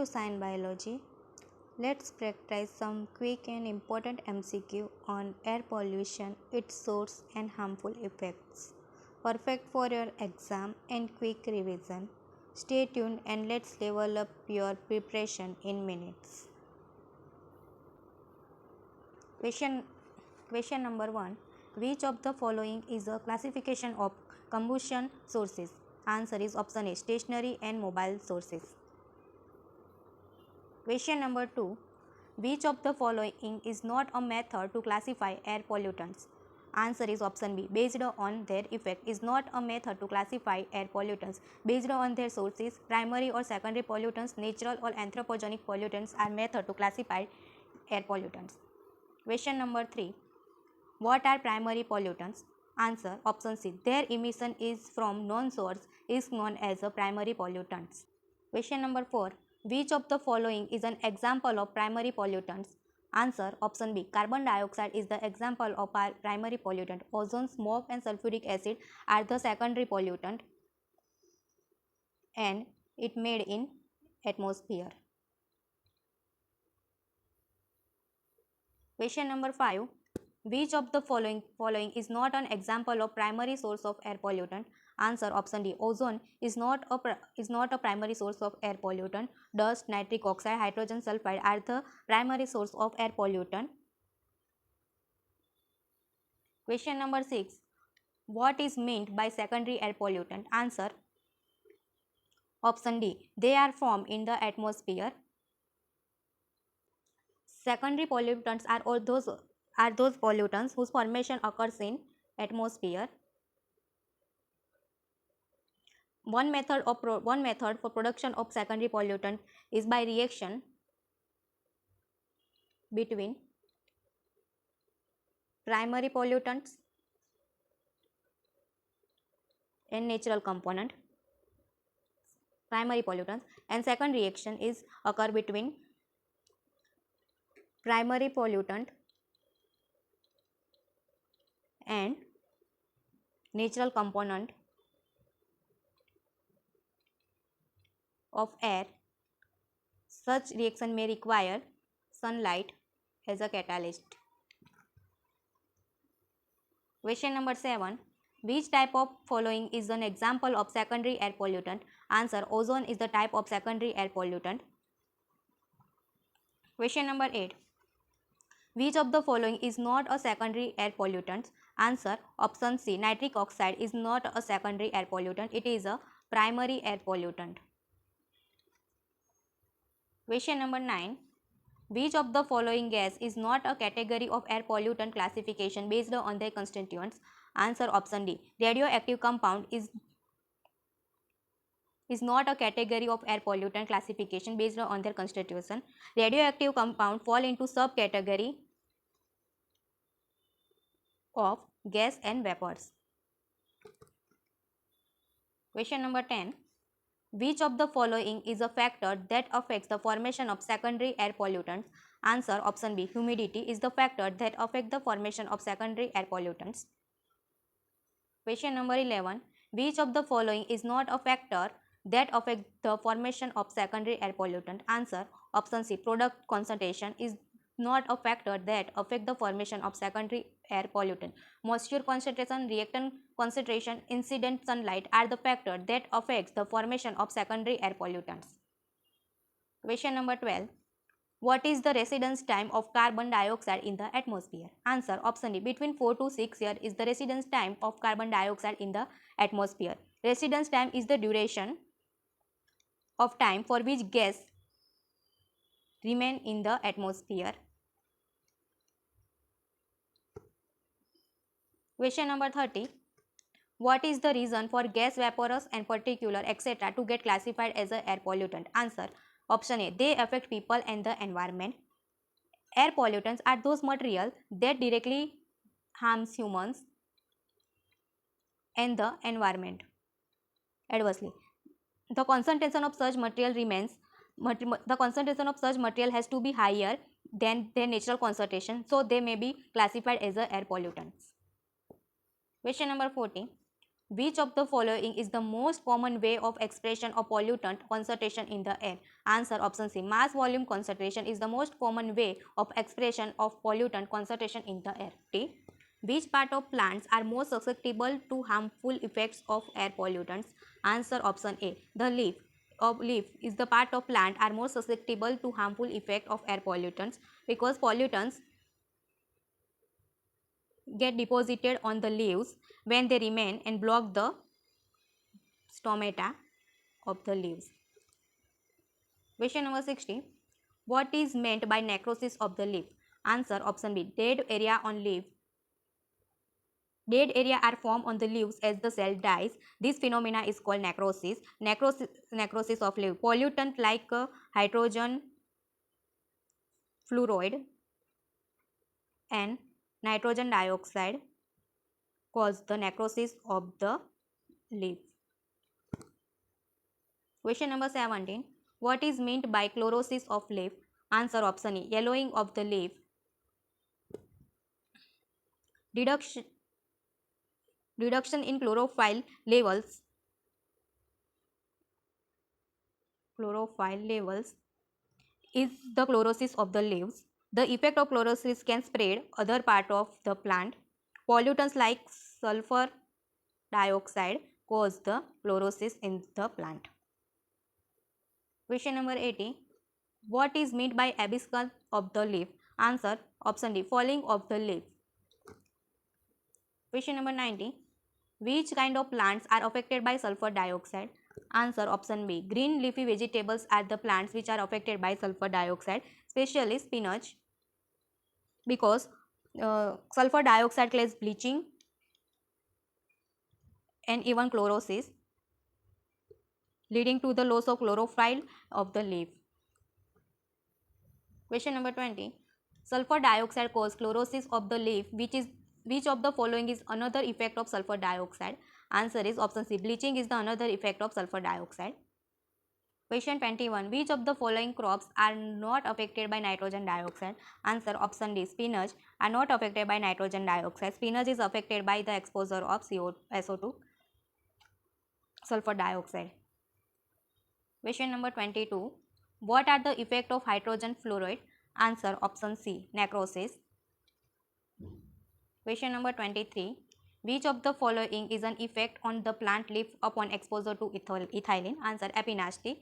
to Science Biology. Let's practice some quick and important MCQ on air pollution, its source and harmful effects. Perfect for your exam and quick revision. Stay tuned and let's level up your preparation in minutes. Question number 1. Which of the following is a classification of combustion sources? Answer is option A, stationary and mobile sources. Question number 2. Which of the following is not a method to classify air pollutants? Answer is option B, based on their effect is not a method to classify air pollutants. Based on their sources, primary or secondary pollutants, natural or anthropogenic pollutants are method to classify air pollutants. Question number 3. What are primary pollutants? Answer option C, their emission is from known source is known as a primary pollutants. Question number 4. Which of the following is an example of primary pollutants? Answer option B, carbon dioxide is the example of our primary pollutant. Ozone, smoke and sulfuric acid are the secondary pollutant and it made in atmosphere. Question number 5. Which of the following is not an example of primary source of air pollutant? Answer option D, ozone is not a primary source of air pollutant. Dust, nitric oxide, hydrogen sulfide are the primary source of air pollutant. Question number 6. What is meant by secondary air pollutant? Answer option D, they are formed in the atmosphere. Secondary pollutants are those pollutants whose formation occurs in atmosphere. One method for production of secondary pollutant is by reaction between primary pollutants and natural component. Primary pollutants, and second reaction is occur between primary pollutant and natural component of air. Such reaction may require sunlight as a catalyst. Question number 7. Which type of following is an example of secondary air pollutant? Answer, ozone is the type of secondary air pollutant. Question number 8. Which of the following is not a secondary air pollutant? Answer option C, nitric oxide is not a secondary air pollutant, it is a primary air pollutant. Question number 9. Which of the following gas is not a category of air pollutant classification based on their constituents? Answer option D, radioactive compound is not a category of air pollutant classification based on their constitution. Radioactive compound fall into subcategory of gas and vapors. Question number 10. Which of the following is a factor that affects the formation of secondary air pollutants? Answer option B, humidity is the factor that affects the formation of secondary air pollutants. Question number 11. Which of the following is not a factor that affects the formation of secondary air pollutant? Answer option C, product concentration is not a factor that affects the formation of secondary air pollutant. Moisture concentration, reactant concentration, incident sunlight are the factor that affects the formation of secondary air pollutants. Question number 12. What is the residence time of carbon dioxide in the atmosphere? Answer option D, between 4 to 6 years is the residence time of carbon dioxide in the atmosphere. Residence time is the duration of time for which gas remain in the atmosphere. Question number 30. What is the reason for gas, vaporous and particulate etc. to get classified as an air pollutant? Answer option A, they affect people and the environment. Air pollutants are those materials that directly harms humans and the environment adversely. The concentration of such material has to be higher than their natural concentration, so they may be classified as a air pollutants. Question number 14. Which of the following is the most common way of expression of pollutant concentration in the air? Answer option C. Mass volume concentration is the most common way of expression of pollutant concentration in the air. D. Which part of plants are more susceptible to harmful effects of air pollutants? Answer option A. The leaf is the part of plant are more susceptible to harmful effect of air pollutants because pollutants get deposited on the leaves when they remain and block the stomata of the leaves. Question number 60. What is meant by necrosis of the leaf? Answer option B. Dead area on leaf. Dead area are formed on the leaves as the cell dies. This phenomena is called necrosis. Necrosis of leaf. Pollutant like hydrogen fluoride and nitrogen dioxide cause the necrosis of the leaf. Question number 17. What is meant by chlorosis of leaf? Answer option E. Yellowing of the leaf. Reduction in chlorophyll levels is the chlorosis of the leaves. The effect of chlorosis can spread other part of the plant. Pollutants like sulfur dioxide cause the chlorosis in the plant. Question number 80. What is meant by abyssal of the leaf? Answer option D. Falling of the leaf. Question number 90. Which kind of plants are affected by sulfur dioxide? Answer option B. Green leafy vegetables are the plants which are affected by sulfur dioxide, especially spinach, because sulfur dioxide causes bleaching and even chlorosis, leading to the loss of chlorophyll of the leaf. Question number 20. Sulfur dioxide causes chlorosis of the leaf. Which of the following is another effect of sulfur dioxide? Answer is option C. Bleaching is the another effect of sulfur dioxide. Question 21. Which of the following crops are not affected by nitrogen dioxide? Answer option D. Spinach are not affected by nitrogen dioxide. Spinach is affected by the exposure of SO2, sulfur dioxide. Question number 22. What are the effects of hydrogen fluoride? Answer option C. Necrosis. Question number 23. Which of the following is an effect on the plant leaf upon exposure to ethylene? Answer epinasty.